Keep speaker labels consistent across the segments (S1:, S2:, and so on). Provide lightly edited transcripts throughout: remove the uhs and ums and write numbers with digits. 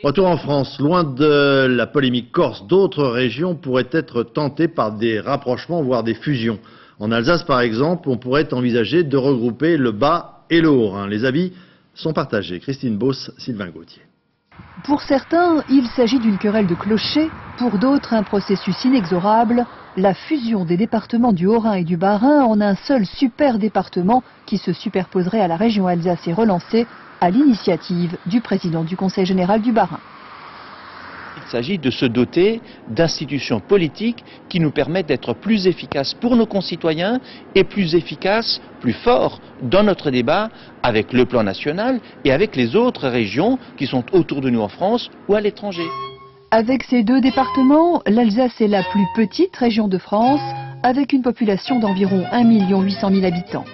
S1: Retour en France, loin de la polémique corse, d'autres régions pourraient être tentées par des rapprochements, voire des fusions. En Alsace, par exemple, on pourrait envisager de regrouper le Bas et le Haut-Rhin. Les avis sont partagés. Christine Beauce, Sylvain Gauthier.
S2: Pour certains, il s'agit d'une querelle de clochers. Pour d'autres, un processus inexorable. La fusion des départements du Haut-Rhin et du Bas-Rhin en un seul super département qui se superposerait à la région Alsace est relancée à l'initiative du président du Conseil général du Bas-Rhin.
S3: Il s'agit de se doter d'institutions politiques qui nous permettent d'être plus efficaces pour nos concitoyens et plus efficaces, plus forts dans notre débat avec le plan national et avec les autres régions qui sont autour de nous en France ou à l'étranger.
S2: Avec ces deux départements, l'Alsace est la plus petite région de France avec une population d'environ 1 800 000 habitants.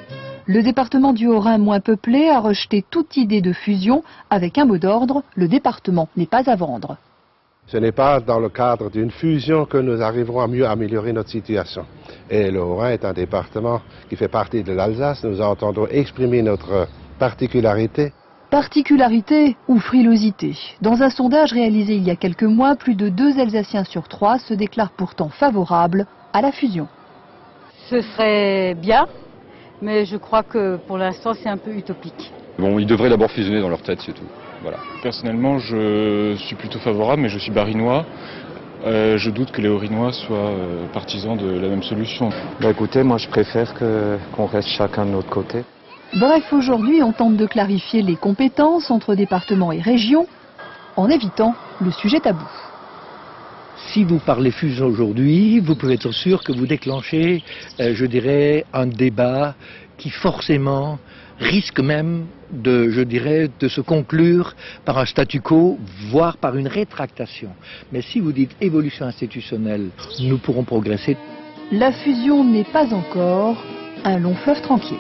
S2: Le département du Haut-Rhin moins peuplé a rejeté toute idée de fusion avec un mot d'ordre, le département n'est pas à vendre.
S4: Ce n'est pas dans le cadre d'une fusion que nous arriverons à mieux améliorer notre situation. Et le Haut-Rhin est un département qui fait partie de l'Alsace. Nous entendons exprimer notre particularité.
S2: Particularité ou frilosité. Dans un sondage réalisé il y a quelques mois, plus de 2 Alsaciens sur 3 se déclarent pourtant favorables à la fusion.
S5: Ce serait bien, mais je crois que pour l'instant c'est un peu utopique.
S6: Bon, ils devraient d'abord fusionner dans leur tête, c'est tout. Voilà.
S7: Personnellement, je suis plutôt favorable, mais je suis barinois. Je doute que les Haut-Rhinois soient partisans de la même solution.
S8: Écoutez, moi je préfère qu'on reste chacun de notre côté.
S2: Bref, aujourd'hui, on tente de clarifier les compétences entre départements et régions en évitant le sujet tabou.
S9: Si vous parlez fusion aujourd'hui, vous pouvez être sûr que vous déclenchez, je dirais, un débat qui forcément risque même de se conclure par un statu quo, voire par une rétractation. Mais si vous dites évolution institutionnelle, nous pourrons progresser.
S2: La fusion n'est pas encore un long fleuve tranquille.